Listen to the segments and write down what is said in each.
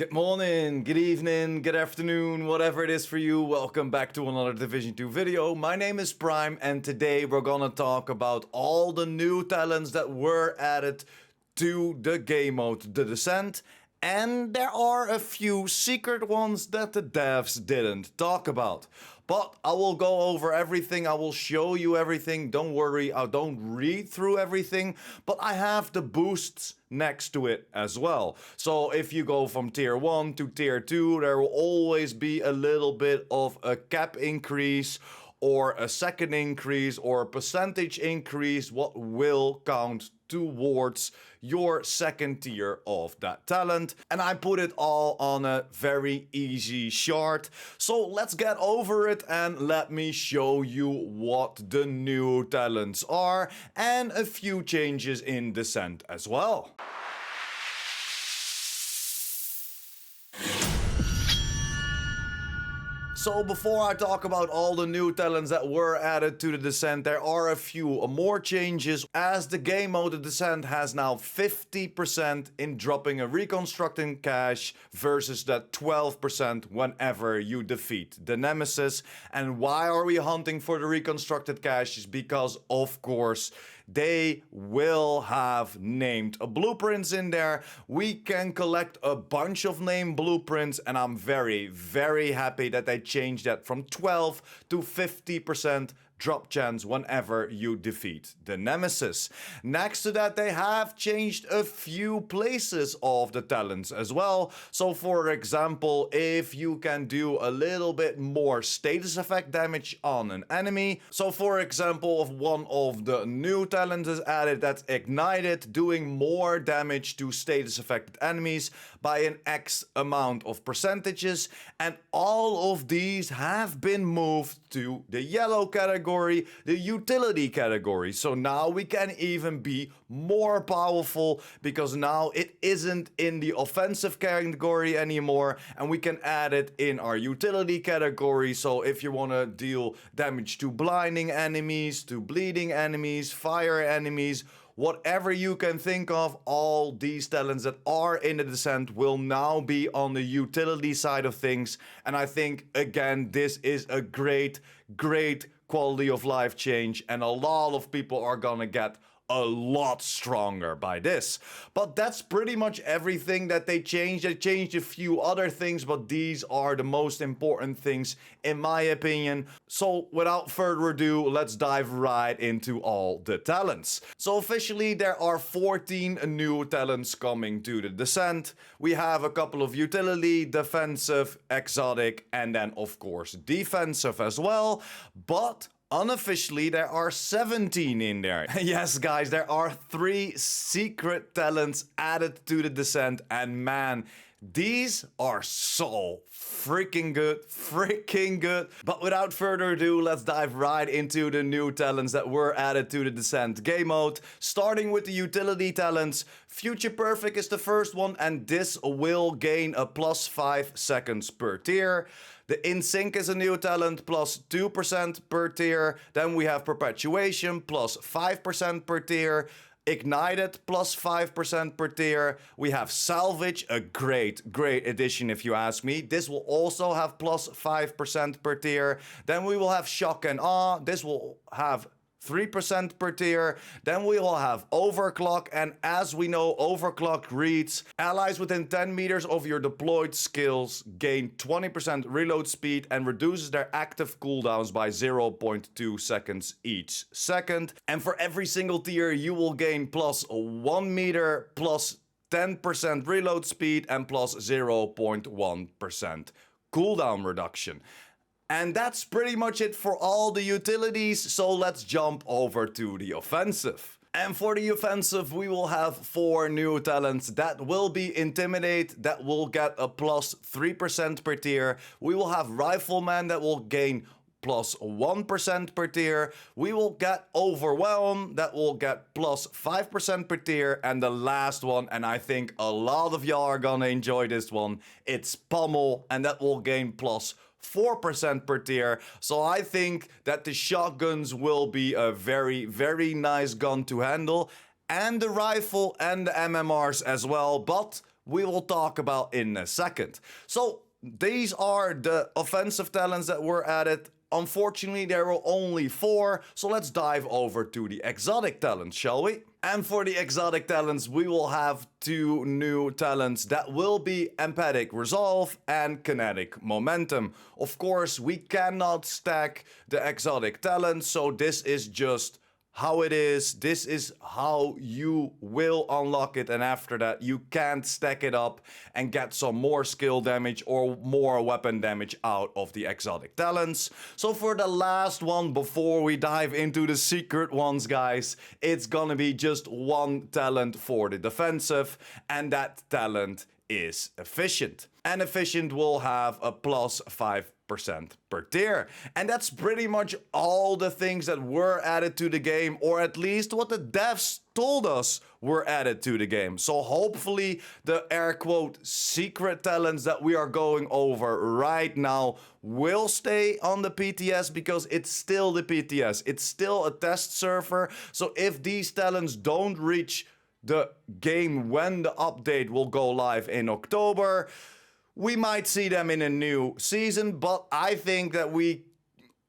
Good morning, good evening, good afternoon, whatever it is for you. Welcome back to another Division 2 video. My name is Prime and today we're gonna talk about all the new talents that were added to the game mode, The Descent. And there are a few secret ones that the devs didn't talk about. But I will go over everything, I will show you everything, don't worry, I don't read through everything, but I have the boosts next to it as well. So if you go from tier 1 to tier 2, there will always be a little bit of a cap increase, or a second increase, or a percentage increase, what will count towards your second tier of that talent. And I put it all on a very easy chart. So let's get over it and let me show you what the new talents are and a few changes in Descent as well. So before I talk about all the new talents that were added to the Descent, there are a few more changes, as the game mode The Descent has now 50% in dropping a reconstructing cache versus that 12% whenever you defeat the Nemesis. And why are we hunting for the reconstructed caches? Because of course they will have named blueprints in there. We can collect a bunch of named blueprints, and I'm very happy that they changed that from 12 to 50% drop chance whenever you defeat the Nemesis. Next to that, they have changed a few places of the talents as well. So for example, if you can do a little bit more status effect damage on an enemy. So for example, if one of the new talents is added, that's Ignited, doing more damage to status affected enemies by an X amount of percentages. And all of these have been moved to the yellow category, the utility category. So now we can even be more powerful because now it isn't in the offensive category anymore, and we can add it in our utility category. So if you want to deal damage to blinding enemies, to bleeding enemies, fire enemies, whatever you can think of, all these talents that are in the Descent will now be on the utility side of things. And I think, again, this is a great quality of life change, and a lot of people are gonna get a lot stronger by this. But that's pretty much everything that they changed. They changed a few other things, but these are the most important things in my opinion. So without further ado, let's dive right into all the talents. So officially there are 14 new talents coming to the Descent. We have a couple of utility, defensive, exotic, and then of course defensive as well. But unofficially, there are 17 in there. Yes, guys, there are 3 secret talents added to the Descent, and man, these are so freaking good. But without further ado, let's dive right into the new talents that were added to the Descent game mode. Starting with the utility talents, Future Perfect is the first one, and this will gain a plus 5 seconds per tier. The In Sync is a new talent, plus 2% per tier. Then we have Perpetuation, plus 5% per tier. Ignited, plus 5% per tier. We have Salvage, a great addition if you ask me. This will also have plus 5% per tier. Then we will have Shock and Awe. This will have 3% per tier. Then we will have Overclock, and as we know, Overclock reads: allies within 10 meters of your deployed skills gain 20% reload speed and reduces their active cooldowns by 0.2 seconds each second. And for every single tier, you will gain plus 1 meter, plus 10% reload speed, and plus 0.1% cooldown reduction. And that's pretty much it for all the utilities, so let's jump over to the offensive. And for the offensive, we will have 4 new talents. That will be Intimidate, that will get a plus 3% per tier. We will have Rifleman, that will gain plus 1% per tier. We will get Overwhelm, that will get plus 5% per tier. And the last one, and I think a lot of y'all are gonna enjoy this one, it's Pummel, and that will gain plus 4% per tier. So I think that the shotguns will be a very nice gun to handle, and the rifle and the MMRs as well. But we will talk about in a second. So these are the offensive talents that were added. Unfortunately, there were only 4, so let's dive over to the exotic talents, shall we? And for the exotic talents, we will have 2 new talents that will be Empathic Resolve and Kinetic Momentum. Of course, we cannot stack the exotic talents, so this is just how it is. This is how you will unlock it, and after that you can't stack it up and get some more skill damage or more weapon damage out of the exotic talents. So for the last one, before we dive into the secret ones, guys, it's gonna be just 1 talent for the defensive, and that talent is Efficient. And Efficient will have a plus 5% per tier. And that's pretty much all the things that were added to the game, or at least what the devs told us were added to the game. So hopefully the air quote secret talents that we are going over right now will stay on the PTS, because it's still the PTS. It's still a test server. So if these talents don't reach the game when the update will go live in October, we might see them in a new season, but I think that we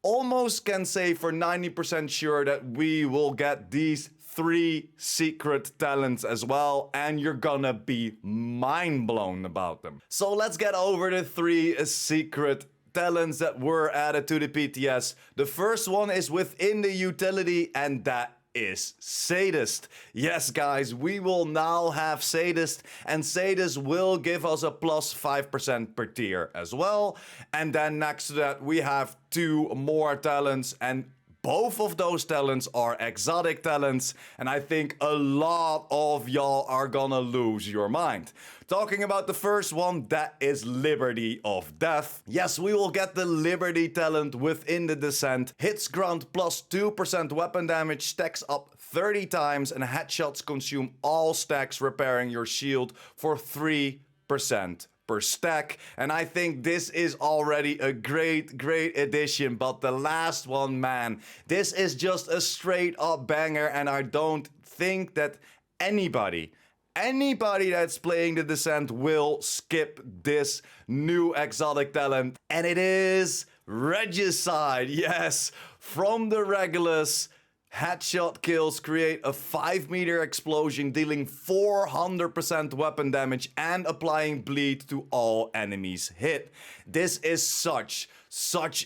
almost can say for 90% sure that we will get these 3 secret talents as well, and you're gonna be mind blown about them. So let's get over the 3 secret talents that were added to the PTS. The first one is within the utility, and that is Sadist. Yes, guys, we will now have Sadist, and Sadist will give us a plus 5% per tier as well. And then next to that, we have 2 more talents, and both of those talents are exotic talents, and I think a lot of y'all are gonna lose your mind. Talking about the first one, that is Liberty of Death. Yes, we will get the Liberty talent within the Descent. Hits grant plus 2% weapon damage, stacks up 30 times, and headshots consume all stacks, repairing your shield for 3% per stack. And I think this is already a great addition, but the last one, man, this is just a straight up banger, and I don't think that anybody that's playing the Descent will skip this new exotic talent, and it is Regicide. Yes, from the Regulus, headshot kills create a 5-meter explosion, dealing 400% weapon damage and applying bleed to all enemies hit. This is such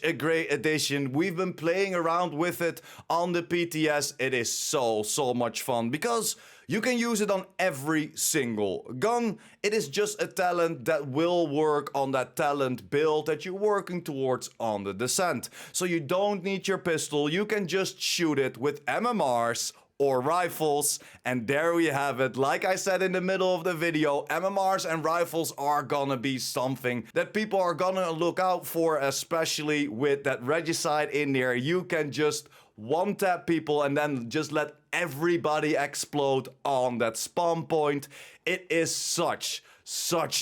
a great addition. We've been playing around with it on the PTS. It is so much fun, because you can use it on every single gun. It is just a talent that will work on that talent build that you're working towards on the Descent. So you don't need your pistol, you can just shoot it with MMRs or rifles, and there we have it. Like I said in the middle of the video, MMRs and rifles are gonna be something that people are gonna look out for, especially with that Regicide in there. You can just one-tap people and then just let everybody explode on that spawn point. It is such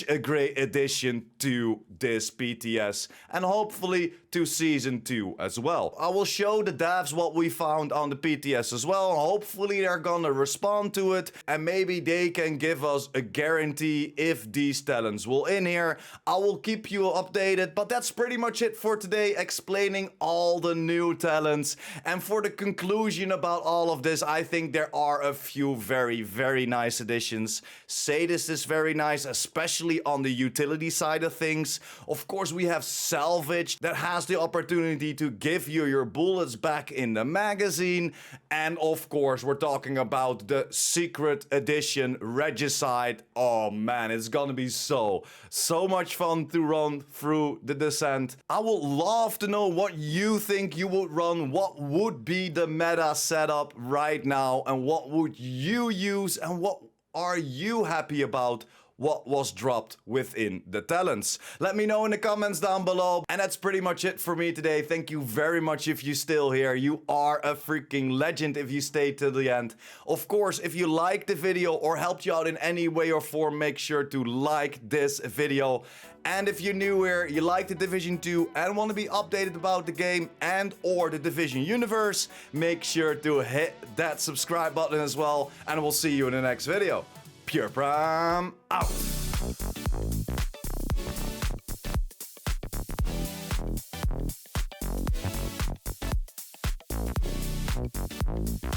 a great addition to this PTS, and hopefully to Season 2 as well. I will show the devs what we found on the PTS as well. Hopefully they're gonna respond to it, and maybe they can give us a guarantee if these talents will in here. I will keep you updated, but that's pretty much it for today, explaining all the new talents. And for the conclusion about all of this, I think there are a few very nice additions. Sadist is very nice, especially on the utility side of things. Of course, we have Salvage that has the opportunity to give you your bullets back in the magazine. And of course, we're talking about the secret edition Regicide. Oh man, it's gonna be so much fun to run through the Descent. I would love to know what you think you would run. What would be the meta setup right now, and what would you use, and what are you happy about what was dropped within the talents? Let me know in the comments down below. And that's pretty much it for me today. Thank you very much if you're still here. You are a freaking legend if you stayed to the end. Of course, if you liked the video or helped you out in any way or form, make sure to like this video. And if you're new here, you like the Division 2 and want to be updated about the game and or the Division universe, make sure to hit that subscribe button as well. And we'll see you in the next video. PurePrime out.